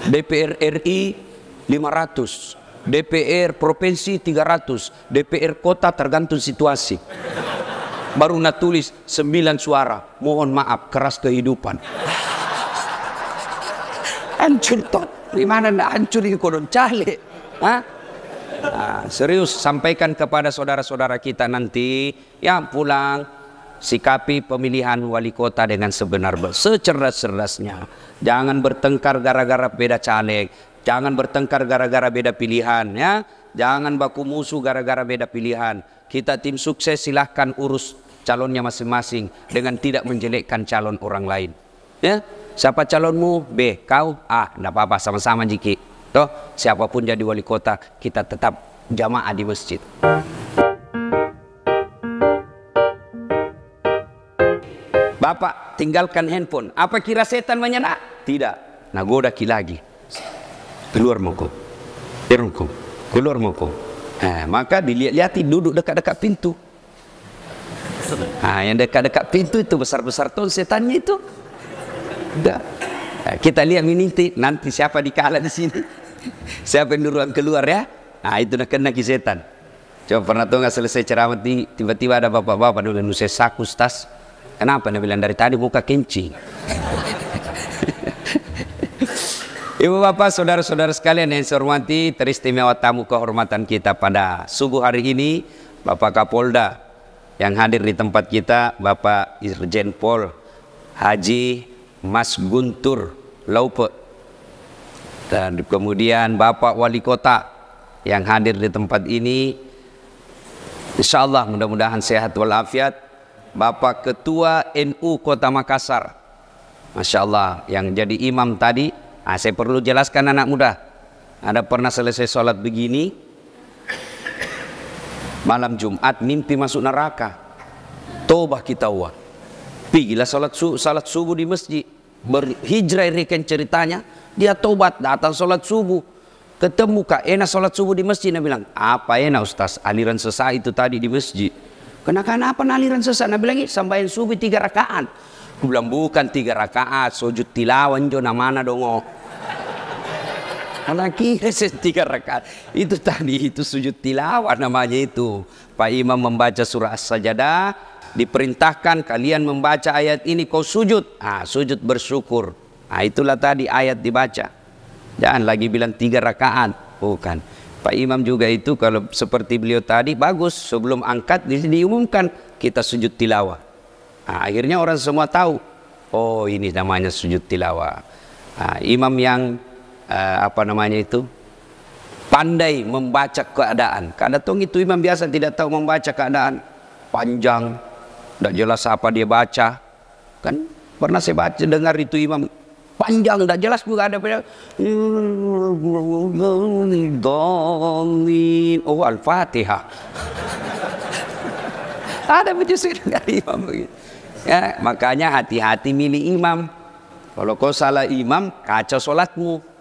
DPR RI 500, DPR provinsi 300, DPR kota tergantung situasi. Baru nak tulis 9 suara, mohon maaf keras kehidupan. Hancur tot, gimana nak hancur ini kodon cale? Serius, sampaikan kepada saudara-saudara kita nanti yang pulang, sikapi pemilihan wali kota dengan secerdas-cerdasnya. Jangan bertengkar gara-gara beda caleg, jangan bertengkar gara-gara beda pilihan, ya. Jangan baku musuh gara-gara beda pilihan. Kita tim sukses silahkan urus calonnya masing-masing dengan tidak menjelekkan calon orang lain. Ya, siapa calonmu? B, kau A, tidak apa-apa, sama-sama Jiki. Toh, siapapun jadi wali kota, kita tetap jamaah di masjid. Bapak tinggalkan handphone. Apa kira setan menyerah? Tidak. Nah, godaki lagi. Keluar moko. Keluar moko. Maka dilihat-lihati duduk dekat-dekat pintu. Yang dekat-dekat pintu itu besar-besar tuh setannya itu. Udah. Kita lihat nanti siapa dikalah di sini. Siapa yang duluan keluar ya? Itu nak kena setan. Coba pernah tuh nggak selesai ceramah tiba-tiba ada bapak-bapak dulu nulis saku tas. Kenapa? Dia bilang dari tadi muka kencing. Ibu bapak, saudara-saudara sekalian yang saya hormati, teristimewa tamu kehormatan kita pada subuh hari ini, Bapak Kapolda yang hadir di tempat kita, Bapak Irjen Pol Haji Mas Guntur Laupe, dan kemudian Bapak Wali Kota yang hadir di tempat ini. Insya Allah mudah-mudahan sehat walafiat. Bapak Ketua NU Kota Makassar, Masya Allah, yang jadi imam tadi. Saya perlu jelaskan anak muda, ada pernah selesai sholat begini, malam Jumat mimpi masuk neraka. Tobah kita wa. Pigilah salat subuh di masjid. Berhijrah rekan ceritanya, dia tobat datang sholat subuh. Ketemu Kak Ena sholat subuh di masjid. Dia bilang, apa enak Ustaz, aliran sesat itu tadi di masjid. Kenapa aliran sesat? Dia bilang, sampai subuh 3 rakaat. Aku bilang, bukan 3 rakaat, sujud tilawan jo namana dongo. Karena kira 3 rakaat itu tadi, itu sujud tilawan namanya itu. Pak Imam membaca surah As-Sajadah, diperintahkan kalian membaca ayat ini, kau sujud. Sujud bersyukur. Itulah tadi ayat dibaca. Jangan lagi bilang 3 rakaat, bukan. Pak Imam juga itu kalau seperti beliau tadi bagus, sebelum angkat diumumkan kita sujud tilawah. Akhirnya orang semua tahu, oh ini namanya sujud tilawah. Imam yang pandai membaca keadaan. Kadang itu imam biasa tidak tahu membaca keadaan, panjang, tidak jelas apa dia baca. Kan pernah saya baca dengar itu imam panjang, tidak jelas juga ada. Oh Al-Fatihah. Ada begitu saya dengar imam begitu. Ya, makanya hati-hati milih imam. Kalau kau salah imam, kacau sholatmu.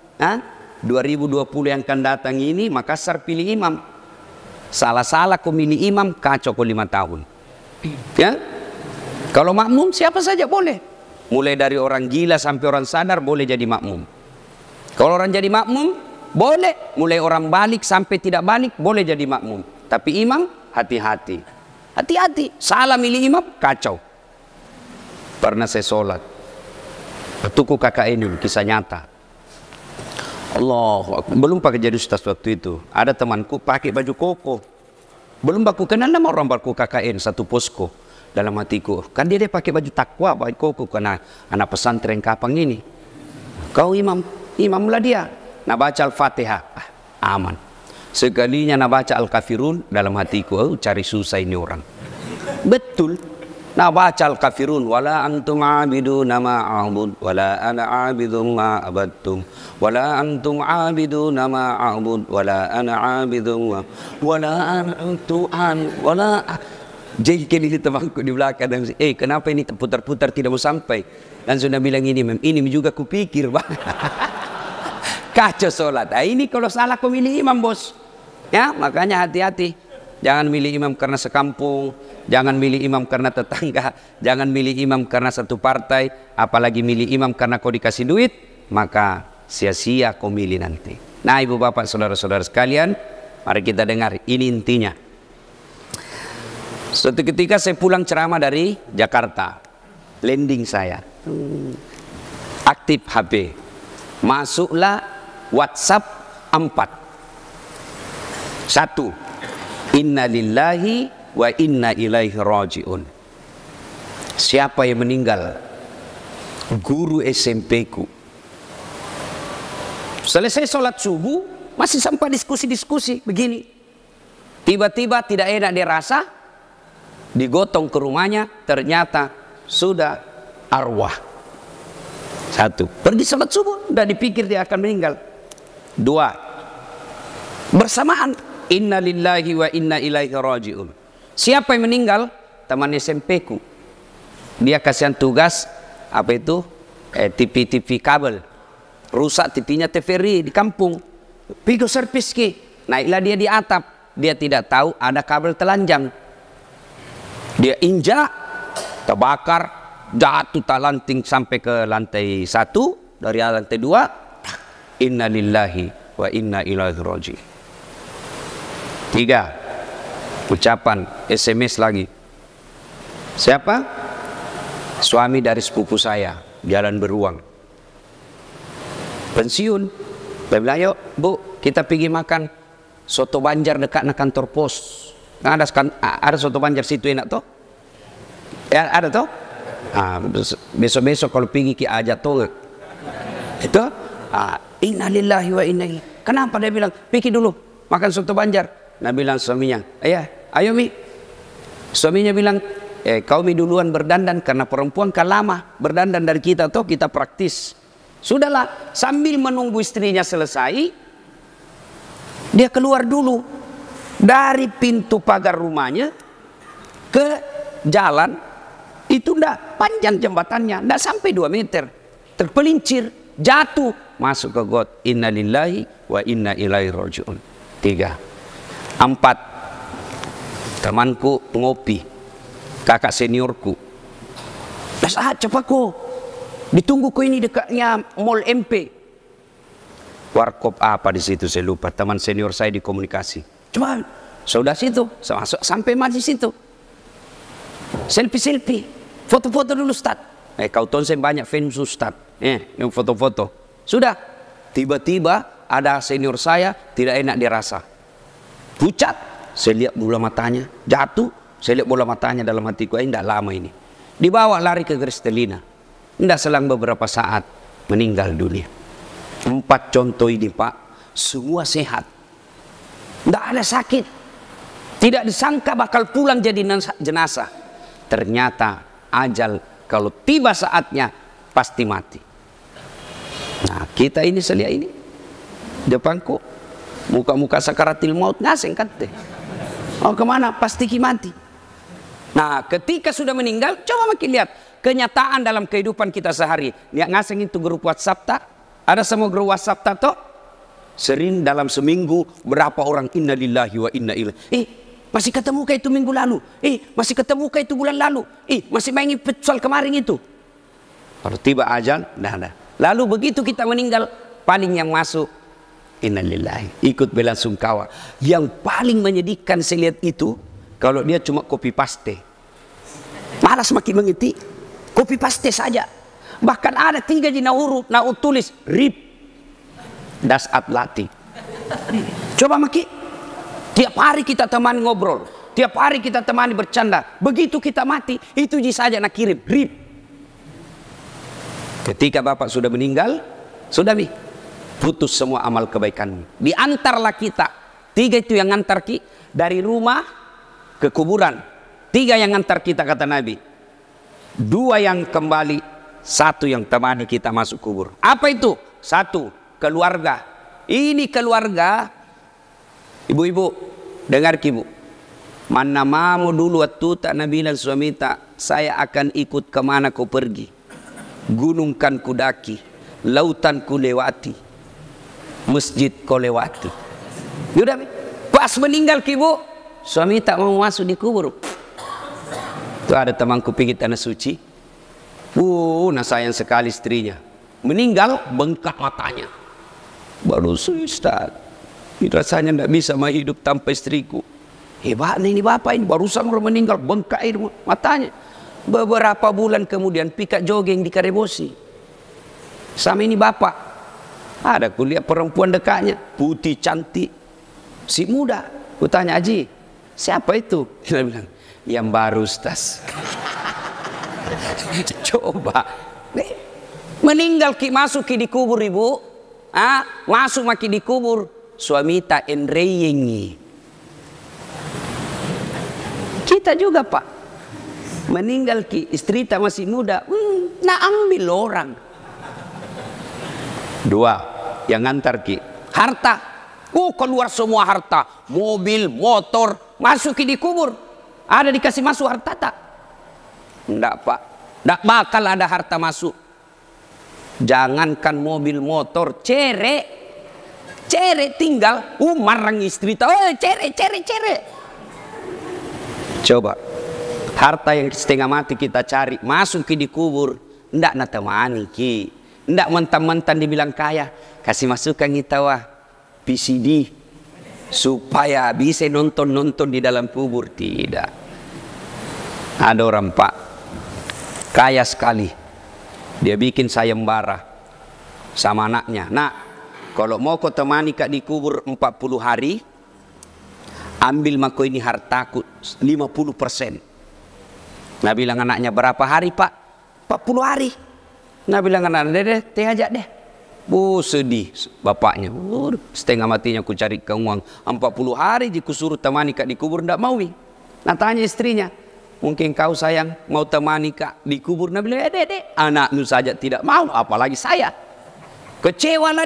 2020 yang akan datang ini, Makassar pilih imam. Salah-salah kau milih imam, kacau kau 5 tahun. Ya, kalau makmum siapa saja boleh. Mulai dari orang gila sampai orang sadar boleh jadi makmum. Kalau orang jadi makmum, boleh. Mulai orang balik sampai tidak balik, boleh jadi makmum. Tapi imam, hati-hati. Hati-hati, salah milih imam, kacau. Pernah saya sholat, petuku kakak ini, kisah nyata. Allah, belum pakai jadi ustaz waktu itu. Ada temanku pakai baju koko. Belum baku kenal nama orang baku KKN, satu posko. Dalam hatiku, kan dia pakai baju takwa, baju koko, karena anak pesantren Kapang ini. Kau imamlah dia. Nah baca Al-Fatihah, aman. Sekalinya nak baca Al-Kafirun, dalam hatiku, cari susah ini orang. Betul. Nah baca Al-Kafirun, wala antum abiduna ma a'bud, wala ana abidun ma abadtum, wala antum abiduna ma a'bud, wala ana abidun wala antum wala. Jadi kini temanku di belakang dan kenapa ini putar-putar tidak mau sampai? Dan sudah bilang ini juga kupikir, Bang. Kacau sholat. Ini kalau salah kau milih imam, bos. Ya, makanya hati-hati. Jangan milih imam karena sekampung, jangan milih imam karena tetangga, jangan milih imam karena satu partai, apalagi milih imam karena kau dikasih duit, maka sia-sia kau milih nanti. Nah, ibu bapak saudara-saudara sekalian, mari kita dengar ini intinya. Suatu ketika saya pulang ceramah dari Jakarta, landing saya, aktif HP, masuklah WhatsApp 4. 1. Inna lillahi wa inna ilaihi raji'un. Siapa yang meninggal? Guru SMP ku. Selesai sholat subuh, masih sampai diskusi-diskusi begini. Tiba-tiba tidak enak dia rasa, digotong ke rumahnya, ternyata sudah arwah. 1. Pergi sholat subuh, udah dipikir dia akan meninggal. 2. Bersamaan, inna lillahi wa inna ilaihi raji'un. Siapa yang meninggal? Teman SMP ku. Dia kasihan tugas, apa itu? TV kabel. Rusak TV-nya TVRI di kampung. Pigo servis ki. Naiklah dia di atap. Dia tidak tahu ada kabel telanjang. Dia injak, terbakar, jatuh talanting sampai ke lantai 1, dari lantai 2. Inna lillahi wa inna ilaihi raji'un. 3. Ucapan SMS lagi. Siapa? Suami dari sepupu saya, jalan beruang. Pensiun. Saya bilang, yuk bu, kita pergi makan soto Banjar dekat kantor pos. Nah, ada soto Banjar situ enak toh? Ya, ada toh? Besok-besok kalau pergi ki ajak toh. Itu? Inna lillahi wa inna ilaihi. Kenapa dia bilang? Pergi dulu makan soto Banjar. Nah, bilang suaminya, ayo mi. Suaminya bilang, kau mi duluan berdandan karena perempuan kan lama berdandan dari kita toh, kita praktis. Sudahlah, sambil menunggu istrinya selesai, dia keluar dulu dari pintu pagar rumahnya ke jalan. Itu ndak panjang jembatannya, ndak sampai 2 meter. Terpelincir, jatuh, masuk ke got. Inna lillahi wa inna ilaihi raji'un. 3. 4. Temanku ngopi, kakak seniorku. Saat cepat kok. Ditunggu kok ini dekatnya Mall MP. Warkop apa di situ saya lupa. Teman senior saya di komunikasi. Coba, sudah situ, masuk sampai majlis situ. Selfie, foto-foto dulu Ustaz. Kau tahu saya banyak fans Ustaz. Yang foto-foto. Sudah, tiba-tiba ada senior saya tidak enak dirasa. Pucat, saya lihat bola matanya, jatuh, saya lihat bola matanya dalam hatiku, tidak lama ini. Dibawa lari ke Kristalina. Tidak selang beberapa saat meninggal dunia. 4 contoh ini Pak, semua sehat, tidak ada sakit, tidak disangka bakal pulang jadi jenazah. Ternyata ajal kalau tiba saatnya pasti mati. Nah, kita ini selia ini depanku muka-muka sakaratil maut ngaseng kan teh. Oh kemana? Pasti mati. Nah, ketika sudah meninggal, coba makin lihat kenyataan dalam kehidupan kita sehari. Lihat ngaseng itu grup WhatsApp tak? Ada semua grup WhatsApp tak toh? Sering dalam seminggu berapa orang inna lillahi wa inna ilaihi. Masih ketemu kayak itu minggu lalu. Masih ketemu kayak itu bulan lalu. Masih main futsal kemarin itu. Kalau tiba ajal, dah ada. Lalu begitu kita meninggal, paling yang masuk inna lillahi, ikut bela sungkawa. Yang paling menyedihkan saya lihat itu kalau dia cuma copy paste. Malas makin mengerti. Copy paste saja. Bahkan ada 3 huruf, tulis RIP Das Atlati. Coba maki. Tiap hari kita temani ngobrol, tiap hari kita temani bercanda. Begitu kita mati, itu saja nak kirim RIP. Ketika bapak sudah meninggal, sudah mi putus semua amal kebaikanmu. Diantarlah kita. 3 itu yang ngantar ki dari rumah ke kuburan. 3 yang ngantar kita kata Nabi. 2 yang kembali, 1 yang temani kita masuk kubur. Apa itu? 1, keluarga. Ini keluarga. Ibu-ibu, dengar ibu. Mana mamu dulu waktu tak Nabi dan suami tak, saya akan ikut kemana kau pergi. Gunung kan ku daki, lautan ku lewati, masjid kau lewati. Yaudah, pas meninggal ibu, suami tak mau masuk di kubur. Itu ada temanku pergi tanah suci. Nah sayang sekali istrinya. meninggal bengkak matanya. Baru Ustaz, rasanya tidak bisa mah hidup tanpa istriku. Hebatnya ini bapak ini, barusan orang meninggal bengkak matanya. Beberapa bulan kemudian pika jogging di Karebosi. Sama ini bapak, ada kuliah perempuan dekatnya, putih cantik, si muda. Kutanya, Haji, siapa itu? Dia bilang, yang baru Ustaz. Coba, meninggal ki masuk ki dikubur ibu, masuk maki dikubur, suami tak enreyengi. Kita juga pak, meninggal ki istri tak masih muda, nak ambil orang. Dua, yang ngantar ki harta, keluar semua harta, mobil, motor, masuk ki dikubur. Ada dikasih masuk harta tak? Enggak pak, enggak bakal ada harta masuk. Jangankan mobil motor, cere tinggal, marang istri tahu, cere. Coba, harta yang setengah mati kita cari, masuk ki dikubur, ndak na temani ki, ndak mentang-mentang dibilang kaya, kasih masukan kita wah PCD supaya bisa nonton di dalam kubur. Tidak. Ada orang pak kaya sekali, dia bikin sayembara sama anaknya. Nak, kalau mau kau temani kak dikubur 40 hari, ambil mako ini hartaku 50%. Nah bilang anaknya, berapa hari pak? 40 hari. Nah bilang anaknya, deh teh aja deh. Sedih bapaknya. Setengah matinya ku cari ke uang 40 hari jiku suruh temani kak dikubur, ndak mau. Nah tanya istrinya, mungkin kau sayang mau temani kak dikubur? Nah bilang, dek, anakmu saja tidak mau, apalagi saya. Kecewalah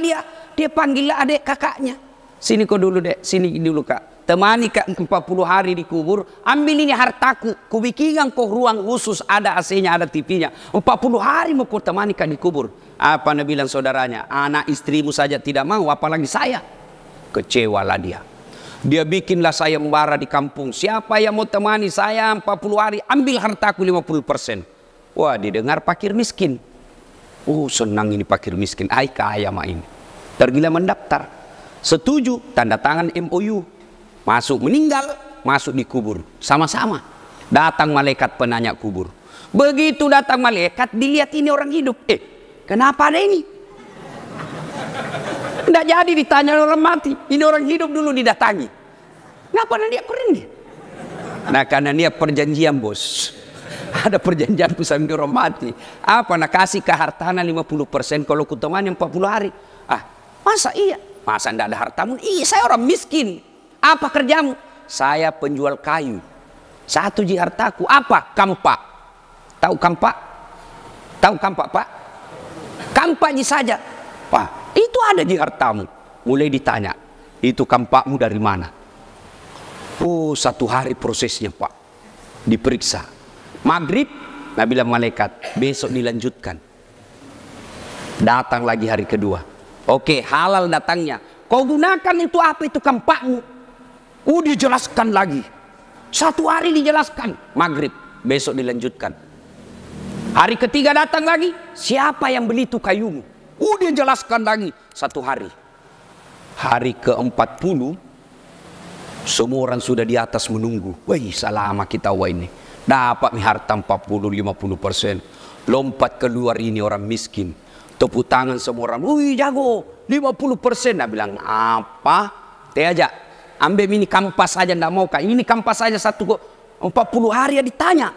dia panggil adik kakaknya. Sini kau dulu dek, sini dulu kak. Temani kak 40 hari dikubur, ambil ini hartaku, ku bikinkan kau ruang khusus, ada AC-nya, ada TV-nya. 40 hari mau kau temani kak dikubur. Apa nak bilang saudaranya? Anak istrimu saja tidak mau, apalagi saya. Kecewalah dia. Dia bikinlah sayembara di kampung. Siapa yang mau temani saya 40 hari, ambil hartaku 50%. Wah, didengar fakir miskin. Senang ini fakir miskin. Ai kaya mah ini. Tergila mendaftar. Setuju, tanda tangan MOU. Masuk, meninggal, masuk dikubur. Sama-sama. Datang malaikat penanya kubur. Begitu datang malaikat, dilihat ini orang hidup. Kenapa ada ini? Tidak jadi ditanya orang mati. Ini orang hidup dulu didatangi. Kenapa dia keren nih? Nah karena dia perjanjian bos. Ada perjanjian sama orang mati. Apa nak kasih ke hartana 50% kalau ku temani 40 hari. Masa iya? Masa tidak ada hartamu? Iya, saya orang miskin. Apa kerjamu? Saya penjual kayu. 1 ji hartaku. Apa? Kampak. Tahu kampak? Tahu kampak pak? Kampak ji saja. Pak, itu ada di hartamu. Mulai ditanya, itu kampakmu dari mana? 1 hari prosesnya pak. Diperiksa. Maghrib, Nabi bilang malaikat, besok dilanjutkan. Datang lagi hari kedua. Oke, halal datangnya. Kau gunakan itu apa itu kampakmu? Dijelaskan lagi. 1 hari dijelaskan. Maghrib, besok dilanjutkan. Hari ketiga datang lagi. Siapa yang beli itu kayumu? Dia jelaskan lagi. 1 hari. Hari ke-40, semua orang sudah di atas menunggu. Wih, selama kita ini. Dapat nih harta 40-50%. Lompat keluar ini orang miskin. Tepuk tangan semua orang. Wih, jago. 50%. Nah bilang, apa? Teh aja. Ambil ini kampas saja ndak mau kak. Ini kampas saja 40 hari ya ditanya.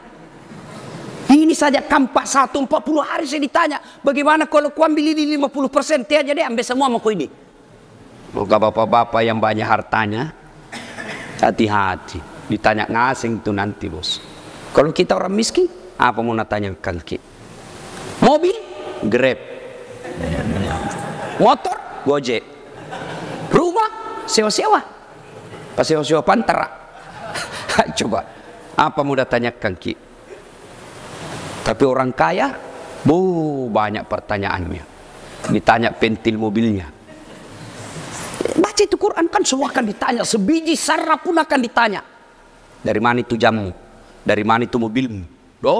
Ini saja kampas 40 hari saya ditanya. Bagaimana kalau ku ambil ini 50%? Teh aja deh, ambil semua mau ku ini. Moga bapak-bapak yang banyak hartanya hati-hati. Ditanya ngasing itu nanti bos. Kalau kita orang miskin, apa mau tanyakan ki? Mobil, Grab. Motor, Gojek. Rumah, sewa-sewa. Sewa-sewa pantera. Coba, apa mau tanyakan ki? Tapi orang kaya, banyak pertanyaannya. Ditanya pentil mobilnya. Baca itu Quran kan semua akan ditanya. Sebiji sarah pun akan ditanya. Dari mana itu jammu? Dari mana itu mobilmu?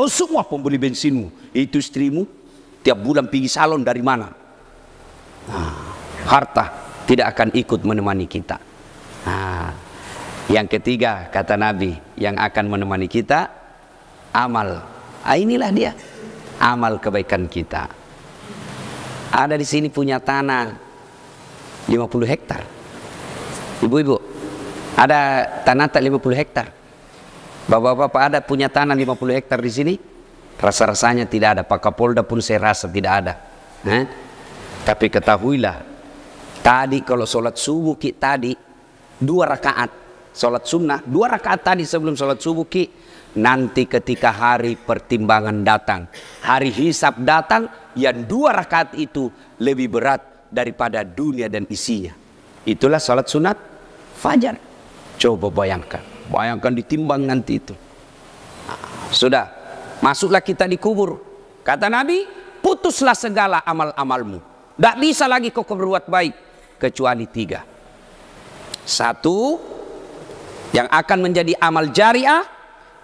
Semua pembeli bensinmu. Itu istrimu. tiap bulan pergi salon dari mana? Nah, harta tidak akan ikut menemani kita. Nah, yang ketiga kata Nabi, yang akan menemani kita amal. Inilah dia amal kebaikan kita. Ada di sini punya tanah 50 hektar. Ibu-ibu, ada tanah tak 50 hektar? Bapak-bapak ada punya tanah 50 hektar di sini? Rasa-rasanya tidak ada. Pak Kapolda pun saya rasa tidak ada. Tapi ketahuilah, tadi kalau sholat subuh tadi 2 rakaat, sholat sunnah 2 rakaat tadi sebelum sholat subuh nanti ketika hari pertimbangan datang, hari hisab datang, yang 2 rakaat itu lebih berat daripada dunia dan isinya. Itulah sholat sunat fajar. Coba bayangkan ditimbang nanti itu. Sudah, masuklah kita di kubur. Kata Nabi, putuslah segala amal-amalmu. Tidak bisa lagi kau berbuat baik kecuali 3. 1, yang akan menjadi amal jariah,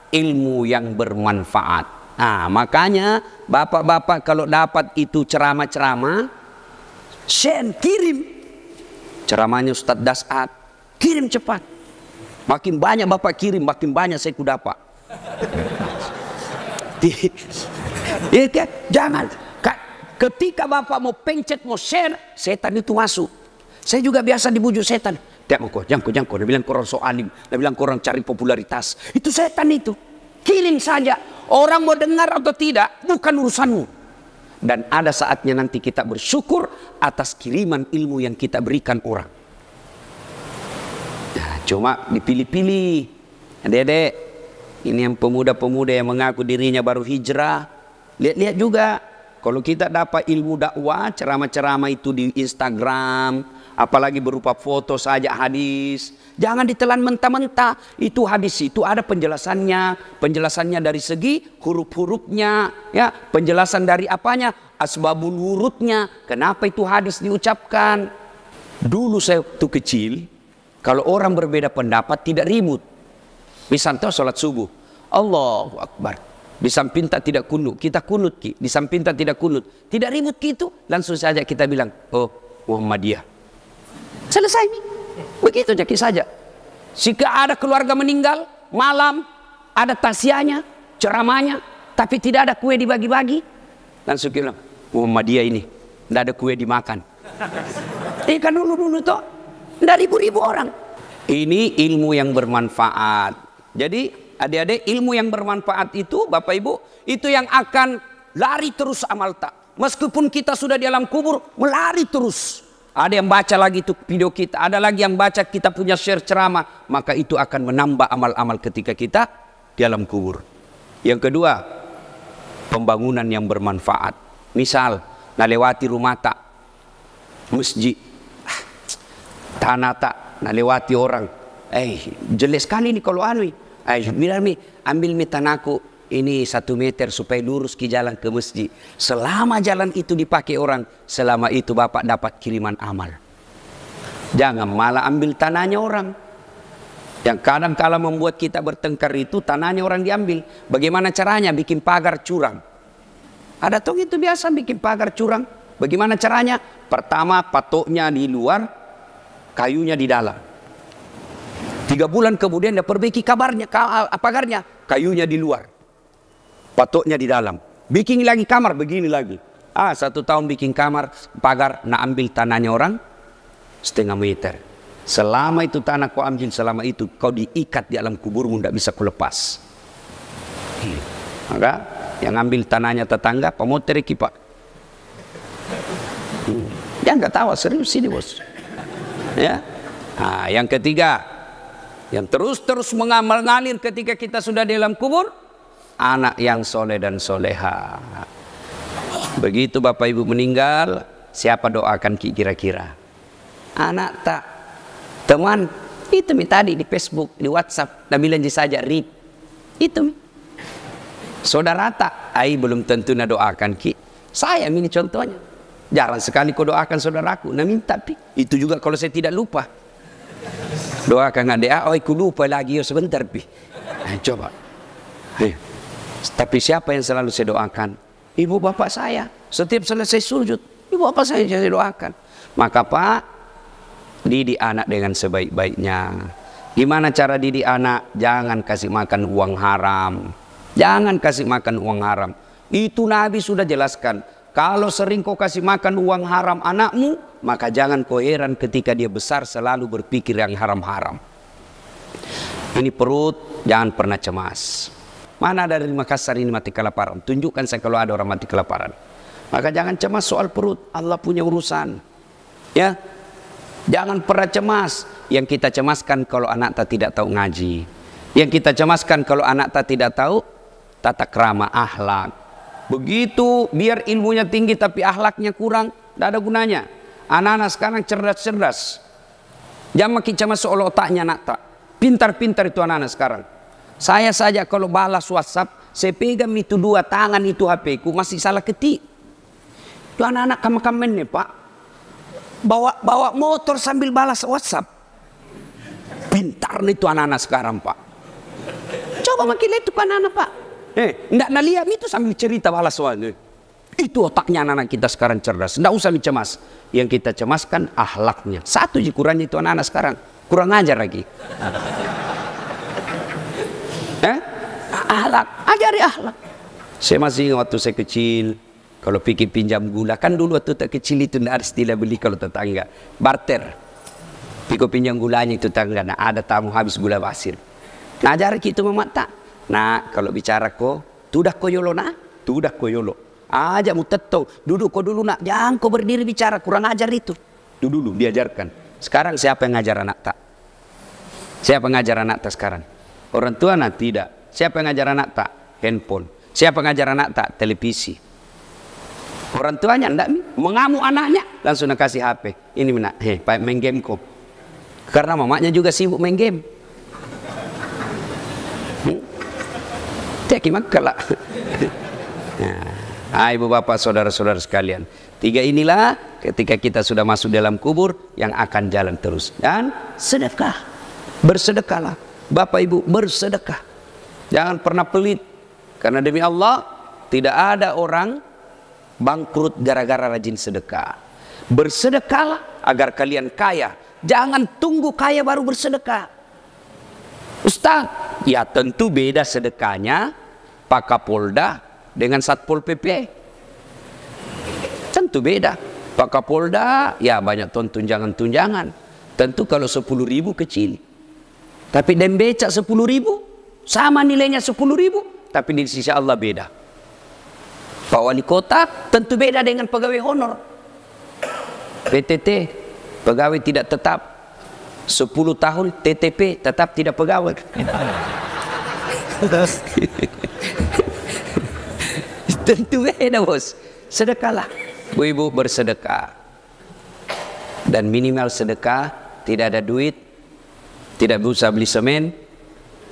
ilmu yang bermanfaat. Nah, makanya bapak-bapak kalau dapat itu ceramah-ceramah, share, kirim. Ceramahnya Ustadz Dasat, kirim cepat. Makin banyak bapak kirim, makin banyak saya dapat. Jangan. Ketika bapak mau pencet, mau share, setan itu masuk. Saya juga biasa dibujuk setan. Jangko. Dia bilang korang so alim, dia bilang korang cari popularitas. Itu setan itu. Kirim saja. Orang mau dengar atau tidak, bukan urusanmu. Dan ada saatnya nanti kita bersyukur atas kiriman ilmu yang kita berikan orang. Nah, cuma dipilih-pilih. Adik-adik, ini yang pemuda-pemuda yang mengaku dirinya baru hijrah. Lihat-lihat juga. Kalau kita dapat ilmu dakwah, ceramah-ceramah itu di Instagram, apalagi berupa foto saja hadis, jangan ditelan mentah-mentah. Itu hadis itu ada penjelasannya dari segi huruf-hurufnya, ya, penjelasan dari apanya, asbabul wurudnya, kenapa itu hadis diucapkan. Dulu saya waktu kecil, kalau orang berbeda pendapat tidak ribut. Misalnya sholat subuh, Allahu Akbar. Di samping tak tidak kunut, kita kunut di samping tak tidak kunut, tidak ribut gitu, langsung saja kita bilang, oh Muhammadiyah. Selesai nih. Begitu saja. Jika ada keluarga meninggal, malam ada tasyahnya, ceramahnya, tapi tidak ada kue dibagi-bagi, langsung kita bilang, Muhammadiyah ini tidak ada kue dimakan. Kan dulu toh, tidak ribu-ribu orang. Ini ilmu yang bermanfaat. Jadi adik-adik, ilmu yang bermanfaat itu, Bapak Ibu, itu yang akan lari terus amal tak. Meskipun kita sudah di alam kubur, melari terus. Ada yang baca lagi itu video kita, ada lagi yang baca kita punya share ceramah, maka itu akan menambah amal-amal ketika kita di alam kubur. Yang kedua, pembangunan yang bermanfaat. Misal, nalewati rumah tak, masjid, tanah tak, nalewati orang. Jelas sekali nih kalau anwi. Bilang ambil tanahku ini 1 meter supaya lurus ke jalan ke masjid. Selama jalan itu dipakai orang, selama itu bapak dapat kiriman amal. Jangan malah ambil tanahnya orang. Yang kadang kala membuat kita bertengkar itu tanahnya orang diambil. Bagaimana caranya? Bikin pagar curang. Ada tuh itu biasa bikin pagar curang. Bagaimana caranya? Pertama patoknya di luar, kayunya di dalam. 3 bulan kemudian dia perbaiki pagarnya, kayunya di luar, patoknya di dalam. Bikin lagi kamar begini lagi. 1 tahun bikin kamar, pagar, nak ambil tanahnya orang 0,5 meter. Selama itu tanah kau ambil, selama itu kau diikat di alam kuburmu, tidak bisa kau lepas. Maka yang ambil tanahnya tetangga, pemotor kipak. Dia nggak tahu, serius ini bos. Ya. Nah, yang ketiga, yang terus mengalir ketika kita sudah di dalam kubur, anak yang soleh dan soleha. Begitu Bapak Ibu meninggal, siapa doakan kira-kira? Anak tak, teman, itu tadi di Facebook, di WhatsApp, dan bilang saja read, itu. Saudara tak, belum tentu nak doakan ki. Saya ini contohnya, jarang sekali kau doakan saudaraku, nak minta pi. Itu juga kalau saya tidak lupa. Doakan adik, aku lupa lagi sebentar pi. Coba. Tapi siapa yang selalu saya doakan? ibu bapak saya. Setiap selesai sujud, ibu bapak saya doakan. Maka Pak, didik anak dengan sebaik-baiknya. Gimana cara didik anak? Jangan kasih makan uang haram. Jangan kasih makan uang haram. Itu Nabi sudah jelaskan. Kalau sering kau kasih makan uang haram anakmu, maka jangan kau heran ketika dia besar selalu berpikir yang haram-haram. Ini perut, jangan pernah cemas. Mana ada dari Makassar ini mati kelaparan? Tunjukkan saya kalau ada orang mati kelaparan. Maka jangan cemas soal perut. Allah punya urusan. Ya, jangan pernah cemas. Yang kita cemaskan kalau anak tak tidak tahu ngaji. Yang kita cemaskan kalau anak tak tidak tahu tata krama, akhlak. Begitu biar ilmunya tinggi tapi akhlaknya kurang, tidak ada gunanya. Anak-anak sekarang cerdas-cerdas. Jangan makin cemas soal otaknya anak tak. Pintar-pintar itu anak-anak sekarang. Saya saja kalau balas WhatsApp, saya pegang itu dua tangan itu HP ku masih salah ketik. Itu anak-anak kamu-kamen nih Pak. Bawa motor sambil balas WhatsApp. Pintar nih itu anak-anak sekarang Pak. Coba makin lihat itu anak-anak Pak. Nggak naliam itu sambil cerita balas WhatsApp. Itu otaknya anak-anak kita sekarang cerdas. Nggak usah dicemas. Yang kita cemaskan akhlaknya. Satu ji kurangnya itu anak-anak sekarang. Kurang ajar lagi. Akhlak, ajari akhlak. Saya masih ingat waktu saya kecil, kalau pikir pinjam gula, kan dulu waktu tak kecil itu tidak ada istilah beli kalau tetangga, barter. Pikir pinjam gulanya itu tetangga, nah ada tamu habis gula pasir. Nah ajari kita memata. Nah kalau bicara ko, tudah ko yolo nah, tudah ko yolo. Ajak mu tetau, duduk ko dulu nak, jangan ko berdiri bicara, kurang ajar itu. Dulu diajarkan. Sekarang siapa yang ngajar anak tak? Siapa yang ngajar anak tak sekarang? Orang tua nak tidak. Siapa yang ngajar anak tak? Handphone. Siapa yang ngajar anak tak? Televisi. Orang tuanya enggak mengamuk anaknya, langsung nak kasih HP. Ini nak, Pak main game kok. Karena mamanya juga sibuk main game. Teki makala. Nah, ibu bapak saudara-saudara sekalian, tiga inilah ketika kita sudah masuk dalam kubur yang akan jalan terus. Dan sedekah, bersedekahlah. Bapak ibu bersedekah. Jangan pernah pelit. Karena demi Allah tidak ada orang bangkrut gara-gara rajin sedekah. Bersedekahlah agar kalian kaya. Jangan tunggu kaya baru bersedekah. Ustaz, ya tentu beda sedekahnya Pak Kapolda dengan Satpol PP. Tentu beda. Pak Kapolda ya banyak tunjangan-tunjangan. Tentu kalau 10.000 kecil. Tapi dan becak 10.000 sama nilainya 10.000, tapi di sisi Allah beda. Pak Wali Kota tentu beda dengan pegawai honor. PTT, pegawai tidak tetap. 10 tahun TTP tetap tidak pegawai. Tentu beda bos. Sedekahlah. Bu-ibu bersedekah. Dan minimal sedekah, tidak ada duit, tidak bisa beli semen.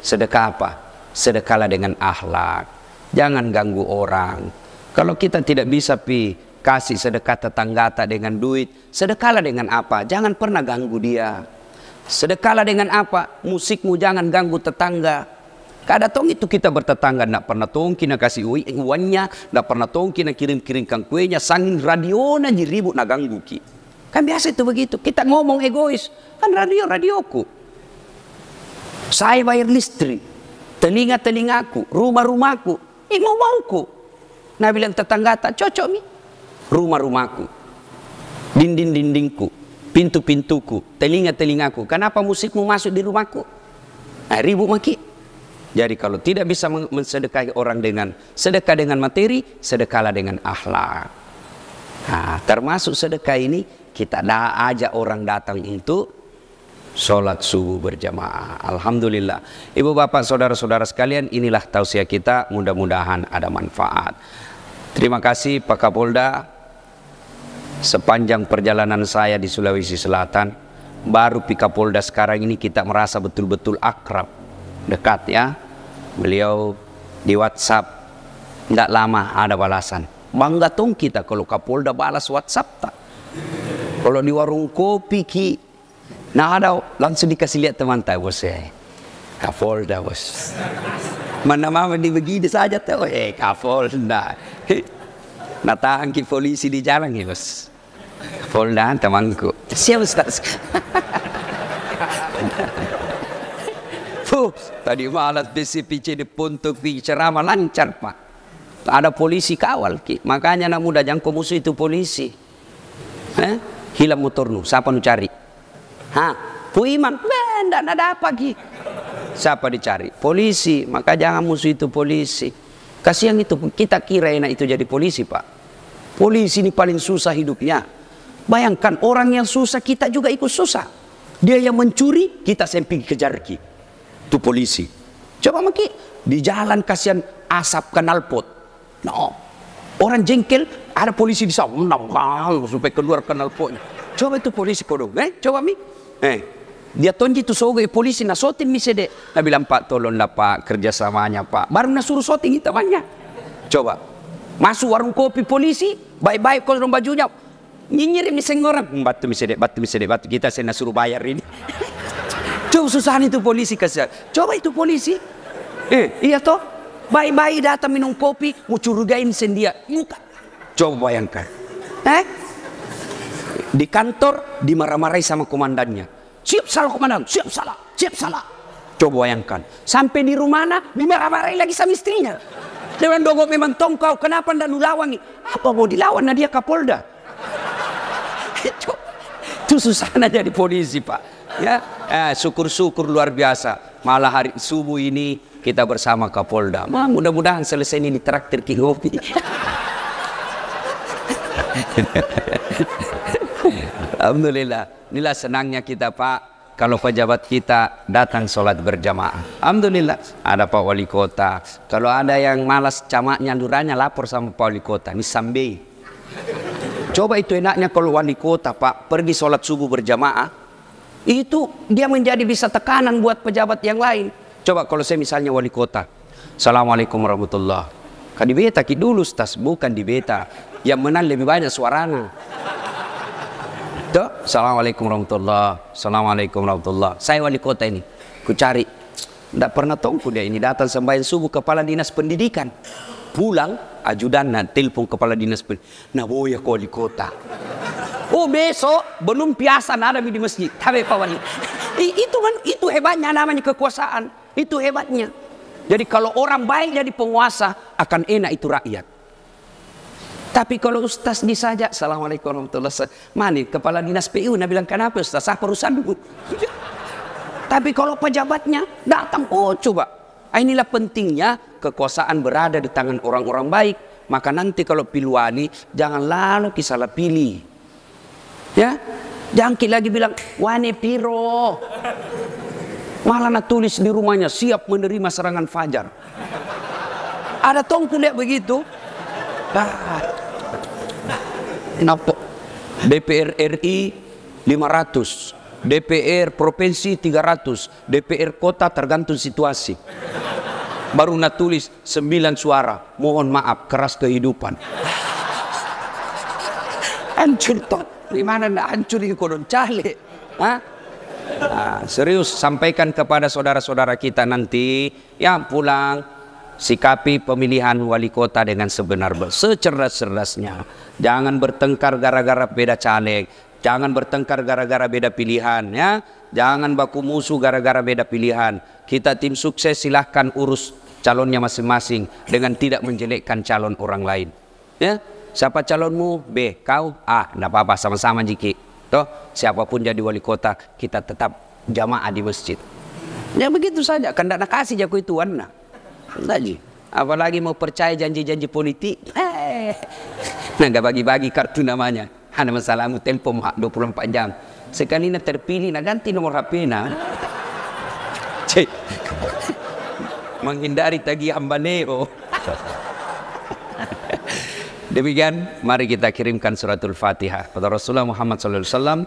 Sedekah apa? Sedekahlah dengan akhlak. Jangan ganggu orang. Kalau kita tidak bisa kasih sedekah tetangga dengan duit, sedekahlah dengan apa? Jangan pernah ganggu dia. Sedekahlah dengan apa? Musikmu jangan ganggu tetangga. Kada tong itu kita bertetangga, nak pernah tong kina kasih uangnya, nak pernah tong kina kirim-kirimkan kuenya, sangin radio na ribut na ganggu ki. Kan biasa itu begitu. Kita ngomong egois, kan radioku. Saya bayar listrik, telinga-telingaku, rumah-rumahku, mau-mauku. Nah bilang tetangga tak cocok mi. Rumah-rumahku, dinding-dindingku, pintu-pintuku, telinga-telingaku. Kenapa musikmu masuk di rumahku? Ribut maki. Jadi kalau tidak bisa mensedekahi orang dengan sedekah dengan materi, sedekahlah dengan akhlak. Nah, termasuk sedekah ini kita ajak orang datang untuk sholat subuh berjamaah. Alhamdulillah. Ibu bapak saudara-saudara sekalian, inilah tausiah kita, mudah-mudahan ada manfaat. Terima kasih Pak Kapolda. Sepanjang perjalanan saya di Sulawesi Selatan, baru Pak Kapolda sekarang ini kita merasa betul-betul akrab, dekat ya. Beliau di WhatsApp tidak lama ada balasan. Bangga tong kita kalau Kapolda balas WhatsApp tak. Kalau di warung kopi ki, nah ada langsung dikasih lihat teman tak bos saya. Kapolda bos. Mana mama di begini saja tuh, Kapolda. Natahan ki polisi di jalan ya bos. Polda temanku. Siap Ustaz. Tadi malas BCPC di puntuk ceramah lancar Pak. Ada polisi kawal ki. Makanya anak muda jangan musuh itu polisi. Hilang motor nu, siapa nu cari? Bu Iman, ndak ada apa ki. Siapa dicari? Polisi. Maka jangan musuh itu polisi. Kasihan itu, kita kira enak itu jadi polisi Pak. Polisi ini paling susah hidupnya. Bayangkan orang yang susah kita juga ikut susah. Dia yang mencuri kita semping kejar ki. Itu polisi. Coba maki di jalan kasihan asap knalpot. No. Orang jengkel ada polisi di sana supaya keluar knalpotnya. Coba itu polisi kodong. Coba mi. Dia tonji itu sogai polisi nasotin mi sede. Nah bilang Pak tolonglah Pak kerjasamanya Pak. Baru nasuruh soting itu banyak. Coba masuk warung kopi polisi baik-baik kodong bajunya. Nyinyir mi senggorang. Batu mi sede, batu kita saya nasuruh bayar ini. Coba susahan itu polisi kasihan. Coba itu polisi. Iya toh. Baik-baik datang minum kopi, mau curigain sendia. Muka. Coba bayangkan. Di kantor dimarah-marahi sama komandannya. Siap salah komandan, siap salah. Coba bayangkan. Sampai di rumah dimarah-marahi lagi sama istrinya. Dia bilang dongok memang tongkau, kenapa ndak nulawangi? Apa mau dilawan? Nah dia Kapolda. Itu susah jadi polisi Pak. Ya, syukur-syukur luar biasa. Malah hari subuh ini kita bersama Kapolda. Mudah-mudahan selesai ini traktir ki ngopi. Alhamdulillah. Inilah senangnya kita Pak. Kalau pejabat kita datang sholat berjamaah. Alhamdulillah. Ada Pak Wali Kota. Kalau ada yang malas camaknya lurahnya lapor sama Pak Wali Kota. Ini sambil. Coba itu enaknya kalau Wali Kota Pak pergi sholat subuh berjamaah. Itu dia menjadi bisa tekanan buat pejabat yang lain. Coba kalau saya misalnya Wali Kota. Assalamualaikum warahmatullahi. Kan di beta ki dulu Ustaz, bukan di beta. Yang menang lebih banyak suaranya. Tuh, Assalamualaikum warahmatullahi. Assalamualaikum warahmatullahi. Saya Wali Kota ini. Ku cari. Tidak pernah tongku dia ini datang sembahyang subuh kepala dinas pendidikan. Pulang ajudan telepon kepala dinas pendidikan. Nah boya ke Wali Kota. Oh besok belum biasa ada di masjid. Tapi Pak Wali. Itu hebatnya namanya kekuasaan. Itu hebatnya. Jadi kalau orang baik jadi penguasa akan enak itu rakyat. Tapi kalau Ustaz disaja, Assalamualaikum warahmatullahi wabarakatuh. Mana kepala dinas PU, nah bilang kenapa Ustaz? Apa urusanmu? Tapi kalau pejabatnya datang, oh coba. Inilah pentingnya kekuasaan berada di tangan orang-orang baik. Maka nanti kalau pilih wali, jangan lalu salah pilih. Ya, jangan lagi bilang wane piro. Malah nak tulis di rumahnya siap menerima serangan fajar. Ada tongku lihat begitu. Kenapa? DPR RI 500, DPR provinsi 300, DPR kota tergantung situasi. Baru nak tulis 9 suara. Mohon maaf keras kehidupan. Hancur toh. Gimana nak hancur ini kodon cale? Serius sampaikan kepada saudara-saudara kita nanti yang pulang, sikapi pemilihan wali kota dengan secerdas-cerdasnya. Jangan bertengkar gara-gara beda caleg, jangan bertengkar gara-gara beda pilihan, ya. Jangan baku musuh gara-gara beda pilihan. Kita tim sukses silahkan urus calonnya masing-masing dengan tidak menjelekkan calon orang lain. Ya, siapa calonmu? B, kau A, tidak apa-apa sama-sama jiki. Toh, siapapun jadi wali kota, kita tetap jamaah di masjid. Ya begitu saja, kan tidak kasih jago itu warna. Tadi, apalagi mau percaya janji-janji politik. Nah, gak bagi-bagi kartu namanya. Hanya masalahmu telepon 24 jam. Sekali nak terpilih, nak ganti nomor HP na. Cek. Menghindari tagihan baneo. Demikian, mari kita kirimkan suratul Fatihah pada Rasulullah Muhammad SAW.